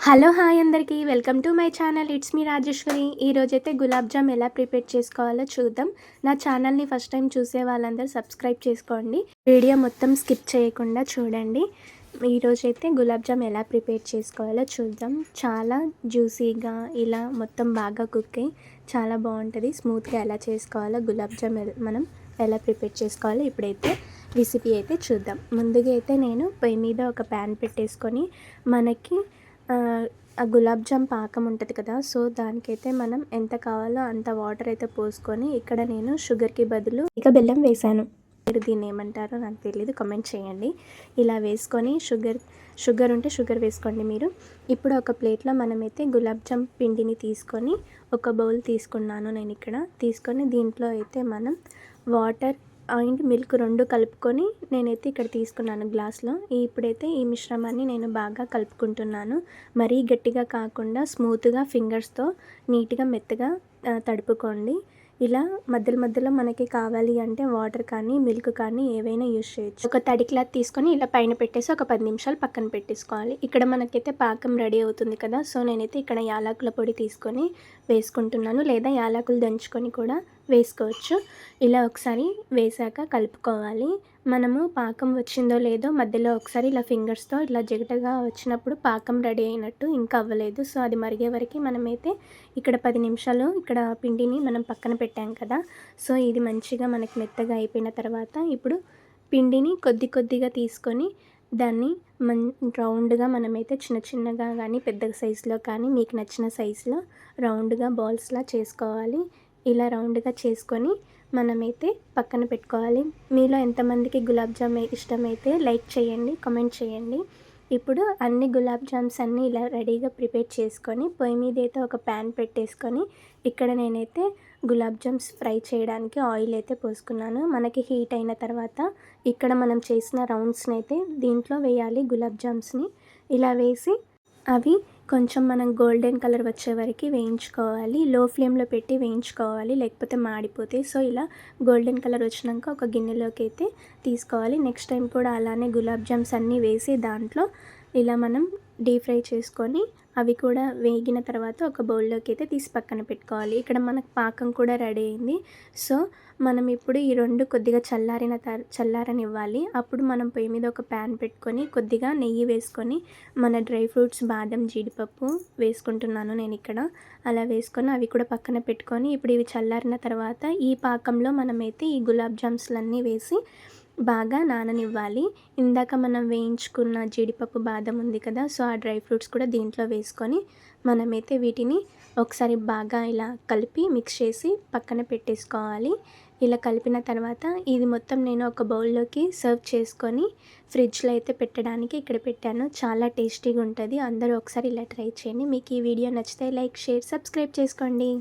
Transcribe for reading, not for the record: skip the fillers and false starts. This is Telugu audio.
హలో హాయ్ అందరికీ welcome to my channel. It's me Rajeshwari. ఈరోజైతే గులాబ్ జామ్ ఎలా ప్రిపేర్ చేసుకోవాలో చూద్దాం. నా ఛానల్ని ఫస్ట్ టైం చూసే వాళ్ళందరూ సబ్స్క్రైబ్ చేసుకోండి. వీడియో మొత్తం స్కిప్ చేయకుండా చూడండి. ఈరోజైతే గులాబ్ జామ్ ఎలా ప్రిపేర్ చేసుకోవాలో చూద్దాం. చాలా జ్యూసీగా ఇలా మొత్తం బాగా కుక్ అయ్యి చాలా బాగుంటుంది. స్మూత్గా ఎలా చేసుకోవాలో గులాబ్ జామ్ మనం ఎలా ప్రిపేర్ చేసుకోవాలో ఇప్పుడైతే రెసిపీ అయితే చూద్దాం. ముందుగా అయితే నేను పొయ్యి మీద ఒక ప్యాన్ పెట్టేసుకొని మనకి ఆ గులాబ్ జామ్ పాకం ఉంటుంది కదా, సో దానికైతే మనం ఎంత కావాలో అంత వాటర్ అయితే పోసుకొని ఇక్కడ నేను షుగర్కి బదులు ఇక బెల్లం వేసాను. మీరు దీన్ని ఏమంటారో నాకు తెలియదు, కమెంట్ చేయండి. ఇలా వేసుకొని షుగర్ ఉంటే షుగర్ వేసుకోండి మీరు. ఇప్పుడు ఒక ప్లేట్లో మనమైతే గులాబ్ జామ్ పిండిని తీసుకొని ఒక బౌల్ తీసుకున్నాను నేను ఇక్కడ తీసుకొని దీంట్లో అయితే మనం వాటర్ అండ్ మిల్క్ రెండు కలుపుకొని నేనైతే ఇక్కడ తీసుకున్నాను గ్లాస్లో. ఇప్పుడైతే ఈ మిశ్రమాన్ని నేను బాగా కలుపుకుంటున్నాను. మరీ గట్టిగా కాకుండా స్మూత్గా ఫింగర్స్తో నీట్గా మెత్తగా తడుపుకోండి. ఇలా మధ్యలో మనకి కావాలి అంటే వాటర్ కానీ మిల్క్ కానీ ఏవైనా యూజ్ చేయొచ్చు. ఒక తడి క్లాత్ తీసుకొని ఇలా పైన పెట్టేసి ఒక 10 నిమిషాలు పక్కన పెట్టేసుకోవాలి. ఇక్కడ మనకైతే పాకం రెడీ అవుతుంది కదా, సో నేనైతే ఇక్కడ యాలకుల పొడి తీసుకొని వేసుకుంటున్నాను, లేదా యాలకులు దంచుకొని కూడా వేసుకోవచ్చు. ఇలా ఒకసారి వేసాక కలుపుకోవాలి. మనము పాకం వచ్చిందో లేదో మధ్యలో ఒకసారి ఇలా ఫింగర్స్తో ఇలా జిగటగా వచ్చినప్పుడు పాకం రెడీ అయినట్టు, ఇంకా అవ్వలేదు. సో అది మరిగే వరకు మనమైతే ఇక్కడ 10 నిమిషాలు ఇక్కడ పిండిని మనం పక్కన పెట్టాం కదా, సో ఇది మంచిగా మనకి మెత్తగా అయిపోయిన తర్వాత ఇప్పుడు పిండిని కొద్దిగా తీసుకొని దాన్ని రౌండ్గా మనమైతే చిన్నగా కానీ పెద్ద సైజులో కానీ మీకు నచ్చిన సైజులో రౌండ్గా బాల్స్లా చేసుకోవాలి. ఇలా రౌండ్గా చేసుకొని మనమైతే పక్కన పెట్టుకోవాలి. మీలో ఎంతమందికి గులాబ్ జామ్ ఇష్టమైతే లైక్ చేయండి, కామెంట్ చేయండి. ఇప్పుడు అన్ని గులాబ్ జామ్స్ అన్నీ ఇలా రెడీగా ప్రిపేర్ చేసుకొని పొయ్యి మీద అయితే ఒక ప్యాన్ పెట్టేసుకొని ఇక్కడ నేనైతే గులాబ్ జామ్స్ ఫ్రై చేయడానికి ఆయిల్ అయితే పోసుకున్నాను. మనకి హీట్ అయిన తర్వాత ఇక్కడ మనం చేసిన రౌండ్స్ని అయితే దీంట్లో వేయాలి. గులాబ్ జామ్స్ని ఇలా వేసి అవి కొంచెం మనం గోల్డెన్ కలర్ వచ్చే వరకు వేయించుకోవాలి. లో ఫ్లేమ్లో పెట్టి వేయించుకోవాలి, లేకపోతే మాడిపోతాయి. సో ఇలా గోల్డెన్ కలర్ వచ్చినాక ఒక గిన్నెలోకి అయితే తీసుకోవాలి. నెక్స్ట్ టైం కూడా అలానే గులాబ్ జామ్స్ అన్నీ వేసి దాంట్లో ఇలా మనం డీప్ ఫ్రై చేసుకొని అవి కూడా వేగిన తర్వాత ఒక బౌల్లోకి అయితే తీసి పక్కన పెట్టుకోవాలి. ఇక్కడ మనకు పాకం కూడా రెడీ అయింది. సో మనం ఇప్పుడు ఈ రెండు కొద్దిగా చల్లారనివ్వాలి. అప్పుడు మనం పొయ్యి మీద ఒక ప్యాన్ పెట్టుకొని కొద్దిగా నెయ్యి వేసుకొని మన డ్రై ఫ్రూట్స్ బాదం జీడిపప్పు వేసుకుంటున్నాను నేను ఇక్కడ. అలా వేసుకొని అవి కూడా పక్కన పెట్టుకొని ఇప్పుడు ఇవి చల్లారిన తర్వాత ఈ పాకంలో మనమైతే ఈ గులాబ్ జామ్స్లన్నీ వేసి బాగా నాననివ్వాలి. ఇందాక మనం వేయించుకున్న జీడిపప్పు బాదం ఉంది కదా, సో ఆ డ్రై ఫ్రూట్స్ కూడా దీంట్లో వేసుకొని మనమైతే వీటిని ఒకసారి బాగా ఇలా కలిపి మిక్స్ చేసి పక్కన పెట్టేసుకోవాలి. ఇలా కలిపిన తర్వాత ఇది మొత్తం నేను ఒక బౌల్లోకి సర్వ్ చేసుకొని ఫ్రిడ్జ్లో అయితే పెట్టడానికి ఇక్కడ పెట్టాను. చాలా టేస్టీగా ఉంటుంది. అందరూ ఒకసారి ఇలా ట్రై చేయండి. మీకు ఈ వీడియో నచ్చితే లైక్, షేర్, సబ్స్క్రైబ్ చేసుకోండి.